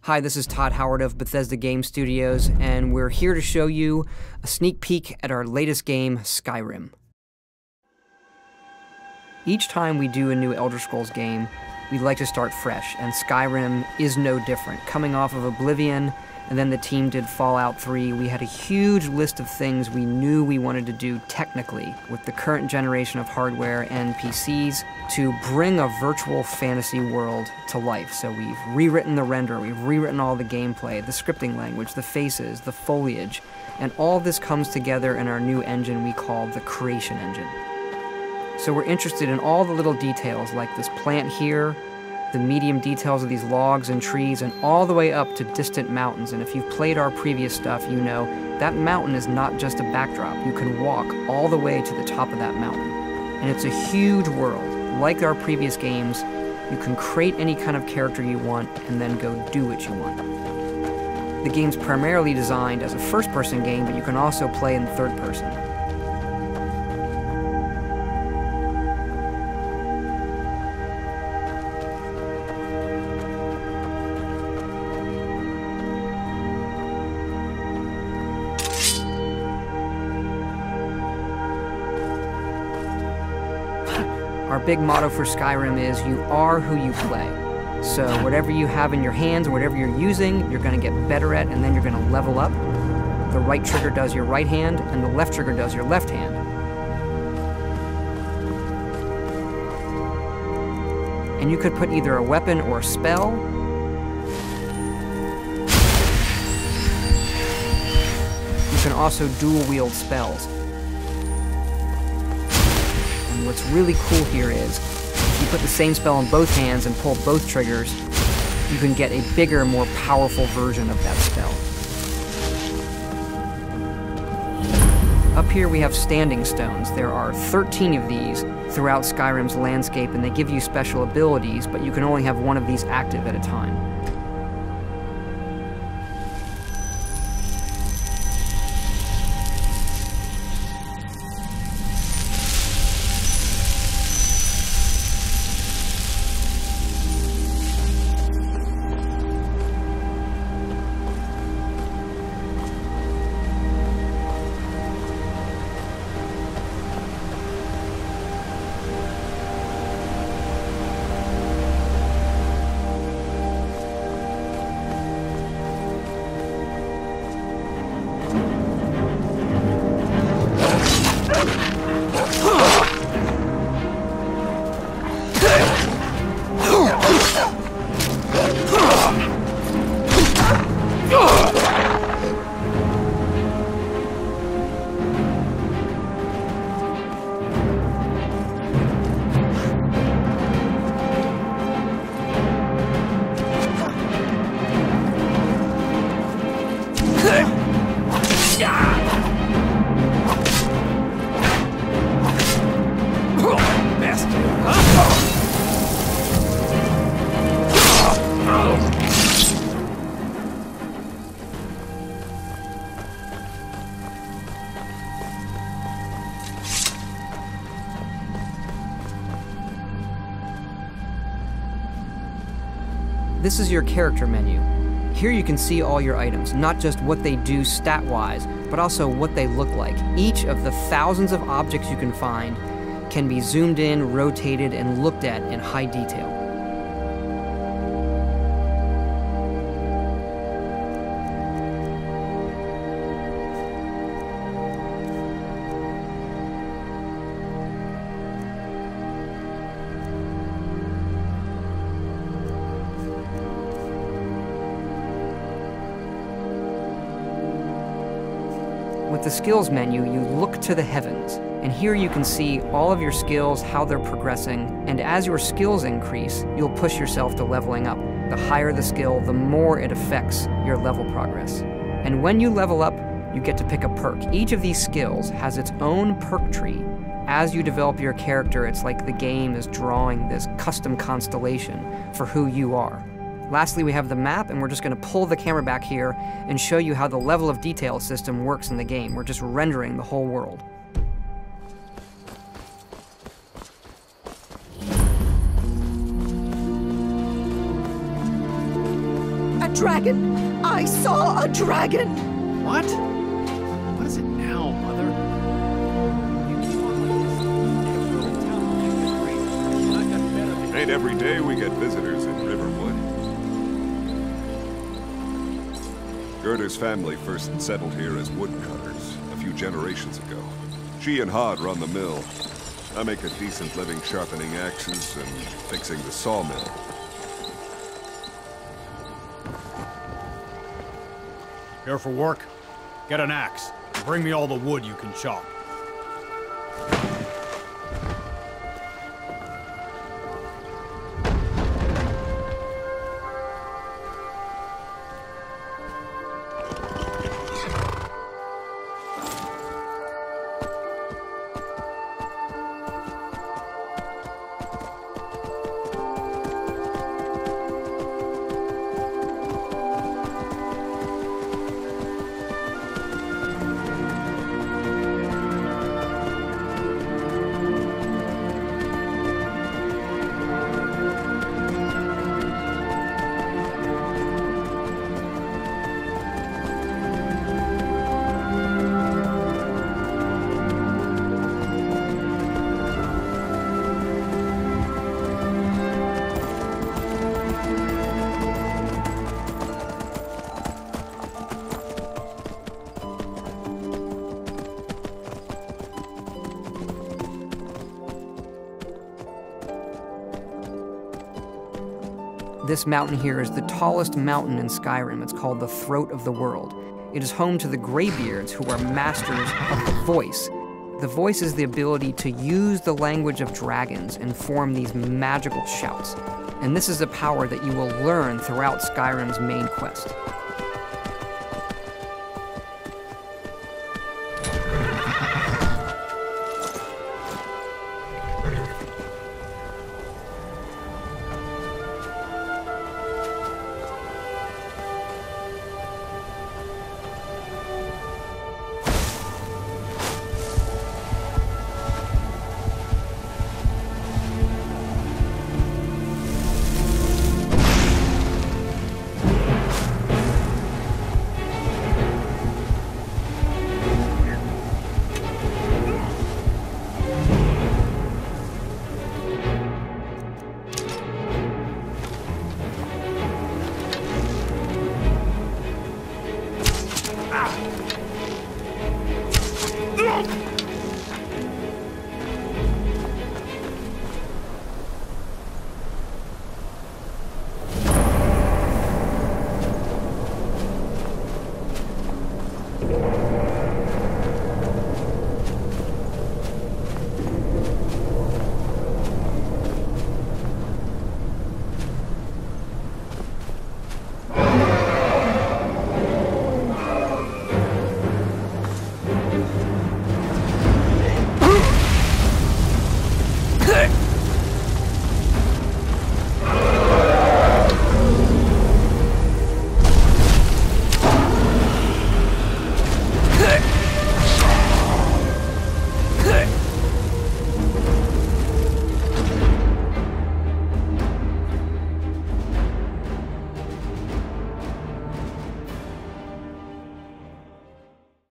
Hi, this is Todd Howard of Bethesda Game Studios, and we're here to show you a sneak peek at our latest game, Skyrim. Each time we do a new Elder Scrolls game, we like to start fresh, and Skyrim is no different. Coming off of Oblivion, and then the team did Fallout 3, we had a huge list of things we knew we wanted to do technically with the current generation of hardware and PCs to bring a virtual fantasy world to life. So we've rewritten the render, we've rewritten all the gameplay, the scripting language, the faces, the foliage, and all this comes together in our new engine we call the Creation Engine. So we're interested in all the little details like this plant here, the medium details of these logs and trees, and all the way up to distant mountains. And if you've played our previous stuff, you know that mountain is not just a backdrop. You can walk all the way to the top of that mountain. And it's a huge world. Like our previous games, you can create any kind of character you want and then go do what you want. The game's primarily designed as a first-person game, but you can also play in third person. Our big motto for Skyrim is, you are who you play. So whatever you have in your hands, or whatever you're using, you're going to get better at, and then you're going to level up. The right trigger does your right hand, and the left trigger does your left hand. And you could put either a weapon or a spell. You can also dual wield spells. What's really cool here is, if you put the same spell in both hands and pull both triggers, you can get a bigger, more powerful version of that spell. Up here we have standing stones. There are 13 of these throughout Skyrim's landscape, and they give you special abilities, but you can only have one of these active at a time. This is your character menu. Here you can see all your items, not just what they do stat-wise, but also what they look like. Each of the thousands of objects you can find can be zoomed in, rotated, and looked at in high detail. With the skills menu, you look to the heavens, and here you can see all of your skills, how they're progressing, and as your skills increase, you'll push yourself to leveling up. The higher the skill, the more it affects your level progress. And when you level up, you get to pick a perk. Each of these skills has its own perk tree. As you develop your character, it's like the game is drawing this custom constellation for who you are. Lastly, we have the map, and we're just going to pull the camera back here and show you how the level of detail system works in the game. We're just rendering the whole world. dragon! I saw a dragon! What? What is it now, Mother? You keep on like this. Ain't every day we get visitors in Riverwood. Gerder's family first settled here as woodcutters a few generations ago. She and Hod run the mill. I make a decent living sharpening axes and fixing the sawmill. Here for work? Get an axe. And bring me all the wood you can chop. This mountain here is the tallest mountain in Skyrim. It's called the Throat of the World. It is home to the Greybeards, who are masters of the voice. The voice is the ability to use the language of dragons and form these magical shouts. And this is a power that you will learn throughout Skyrim's main quest.